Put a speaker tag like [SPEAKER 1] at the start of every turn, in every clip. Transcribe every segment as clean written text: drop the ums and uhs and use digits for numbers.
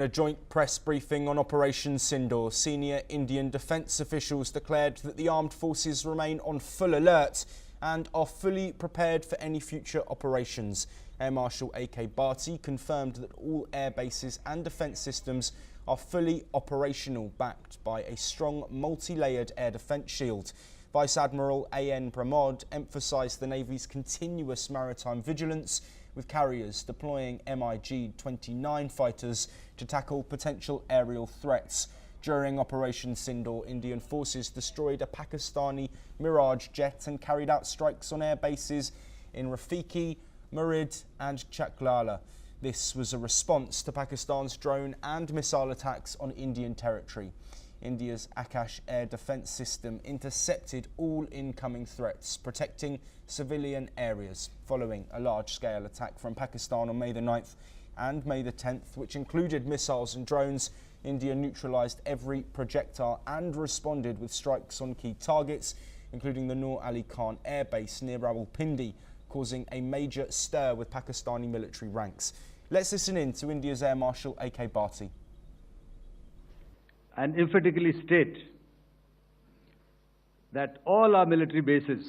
[SPEAKER 1] A joint press briefing on Operation Sindoor, senior Indian defence officials declared that the armed forces remain on full alert and are fully prepared for any future operations. Air Marshal A.K. Bharti confirmed that all air bases and defence systems are fully operational, backed by a strong multi-layered air defence shield. Vice Admiral A.N. Pramod emphasised the Navy's continuous maritime vigilance, with carriers deploying MiG-29 fighters to tackle potential aerial threats. During Operation Sindoor, Indian forces destroyed a Pakistani Mirage jet and carried out strikes on air bases in Rafiki, Murid and Chaklala. This was a response to Pakistan's drone and missile attacks on Indian territory. India's Akash air defence system intercepted all incoming threats, protecting civilian areas, following a large-scale attack from Pakistan on May the 9th and May the 10th, which included missiles and drones. India neutralised every projectile and responded with strikes on key targets, including the Noor Ali Khan air base near Rawalpindi, causing a major stir with Pakistani military ranks. Let's listen in to India's Air Marshal A.K. Bharti.
[SPEAKER 2] And emphatically state that all our military bases,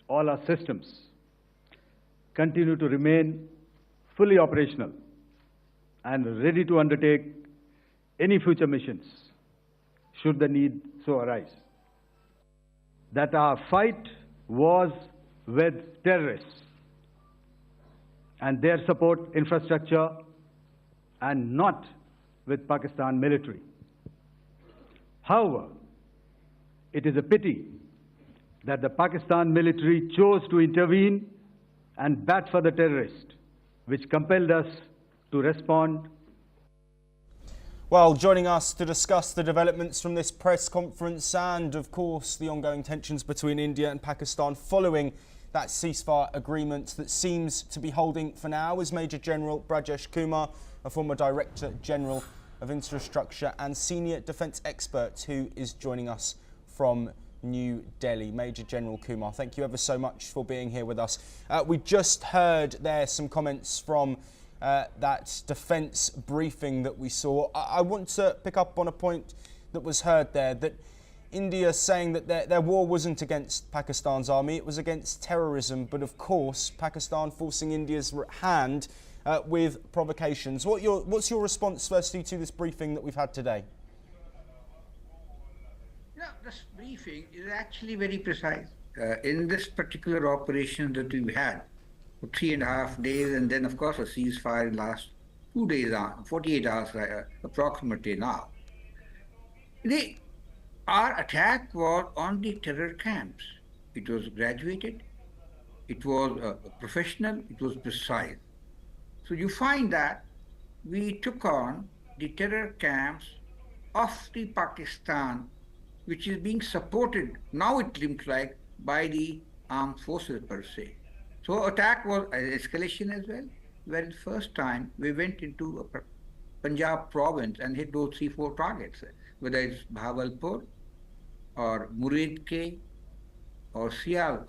[SPEAKER 2] all our systems continue to remain fully operational and ready to undertake any future missions should the need so arise. That our fight was with terrorists and their support infrastructure and not with Pakistan military. However, it is a pity that the Pakistan military chose to intervene and bat for the terrorist, which compelled us to respond.
[SPEAKER 1] Well, joining us to discuss the developments from this press conference and, of course, the ongoing tensions between India and Pakistan following that ceasefire agreement that seems to be holding for now is Major General Brajesh Kumar, a former Director General of Infrastructure and senior defence expert who is joining us from New Delhi. Major General Kumar, thank you ever so much for being here with us. We just heard there some comments from that defence briefing that we saw. I want to pick up on a point that was heard there, that India saying that their war wasn't against Pakistan's army, it was against terrorism, but of course Pakistan forcing India's hand with provocations. What's your response firstly to this briefing that we've had today?
[SPEAKER 3] Yeah, this briefing is actually very precise. In this particular operation that we've had for 3.5 days, and then of course a ceasefire last 2 days, 48 hours approximately now. Our attack was on the terror camps. It was graduated, it was professional, it was precise. So you find that we took on the terror camps of the Pakistan, which is being supported, now it seems like, by the armed forces per se. So attack was an escalation as well, where the first time we went into a Punjab province and hit those 3-4 targets, whether it's Bahawalpur or Murid or Sialkot,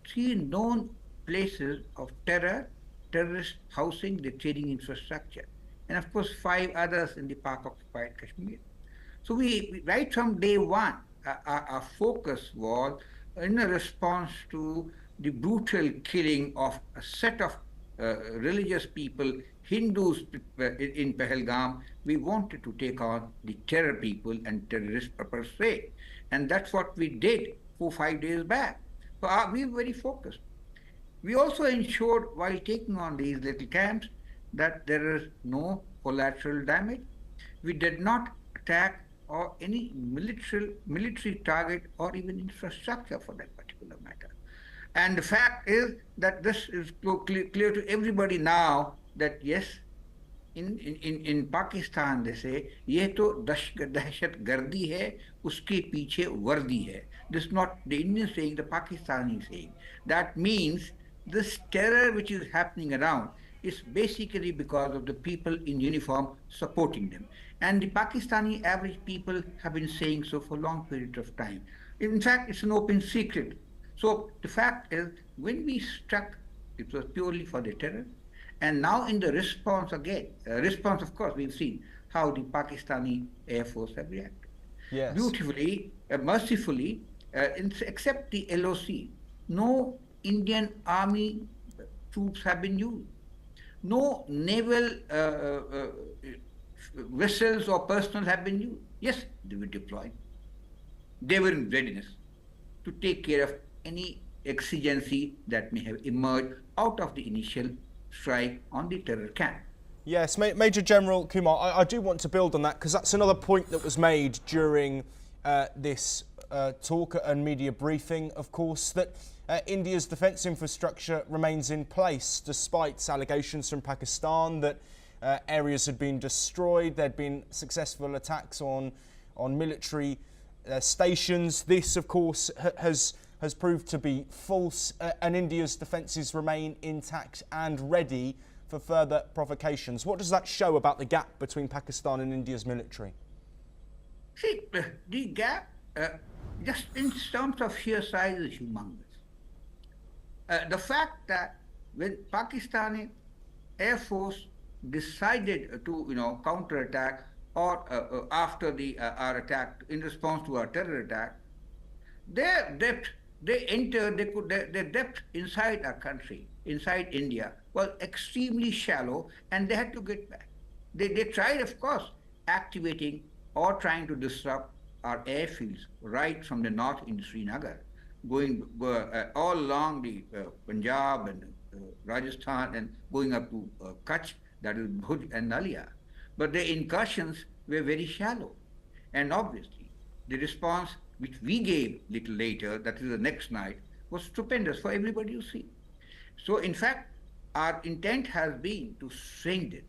[SPEAKER 3] 3 known places of terrorist housing, the trading infrastructure, and of course 5 others in the Pak-occupied Kashmir. So we right from day one, our focus was in a response to the brutal killing of a set of religious people, Hindus in Pahalgam. We wanted to take on the terror people and terrorists per se. And that's what we did 4-5 days back. So we were very focused. We also ensured while taking on these little camps that there is no collateral damage. We did not attack or any military target or even infrastructure for that particular matter. And the fact is that this is clear to everybody now that yes, in Pakistan they say, ये तो दहशत गर्दी है, उसके पीछे वर्दी है. This is not the Indian saying, the Pakistani saying. That means this terror which is happening around is basically because of the people in uniform supporting them. And the Pakistani average people have been saying so for a long period of time. In fact, it's an open secret. So the fact is, when we struck, it was purely for the terror. And now in the response again, response of course, we've seen how the Pakistani Air Force have reacted.
[SPEAKER 1] Yes.
[SPEAKER 3] Beautifully, mercifully, except the LOC, no Indian Army troops have been used. No naval vessels or personnel have been used. Yes, they were deployed. They were in readiness to take care of any exigency that may have emerged out of the initial strike on the terror camp.
[SPEAKER 1] Yes, Major General Kumar, I do want to build on that because that's another point that was made during this talk and media briefing, of course, that India's defence infrastructure remains in place despite allegations from Pakistan that areas had been destroyed, there'd been successful attacks on military stations. This, of course, has proved to be false, and India's defences remain intact and ready for further provocations. What does that show about the gap between Pakistan and India's military?
[SPEAKER 3] See, the gap, just in terms of sheer size, is humongous. The fact that when Pakistani Air Force decided to, counterattack or after our attack, in response to our terror attack, their depth inside our country, inside India, was extremely shallow, and they had to get back. They tried, of course, activating or trying to disrupt our airfields right from the north in Srinagar, going all along the Punjab and Rajasthan and going up to Kutch, that is Bhuj and Nalia. But the incursions were very shallow. And obviously, the response which we gave little later, that is the next night, was stupendous for everybody to see. So in fact, our intent has been to strengthen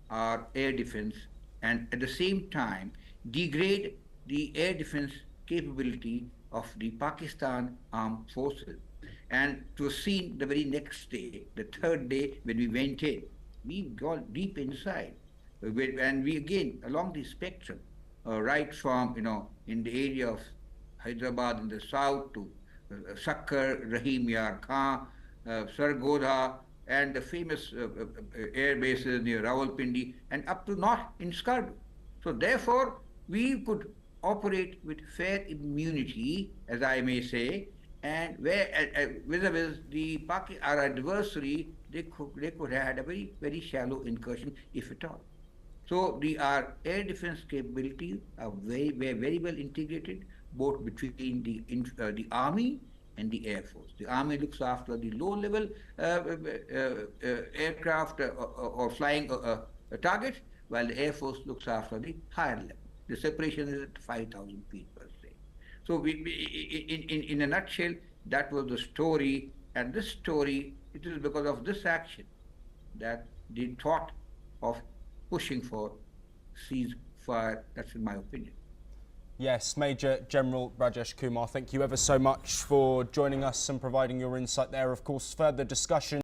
[SPEAKER 3] our air defense and at the same time degrade the air defense capability of the Pakistan armed forces. And to have seen the very next day, the third day when we went in, we got deep inside. And we again, along the spectrum, right from, in the area of Hyderabad in the south to Sakkar, Rahim Yar Khan, Sargodha, and the famous air bases near Rawalpindi, and up to north in Skardu. So therefore, we could operate with fair immunity, as I may say, and where vis-a-vis our adversary, they could have had a very, very shallow incursion, if at all. So our air defense capabilities are very well integrated, both between the Army and the Air Force. The Army looks after the low-level aircraft or flying targets, while the Air Force looks after the higher level. The separation is at 5,000 feet per se. So in a nutshell, that was the story. And this story, it is because of this action that the thought of pushing for ceasefire, that's in my opinion.
[SPEAKER 1] Yes, Major General Rajesh Kumar, thank you ever so much for joining us and providing your insight there. Of course, further discussion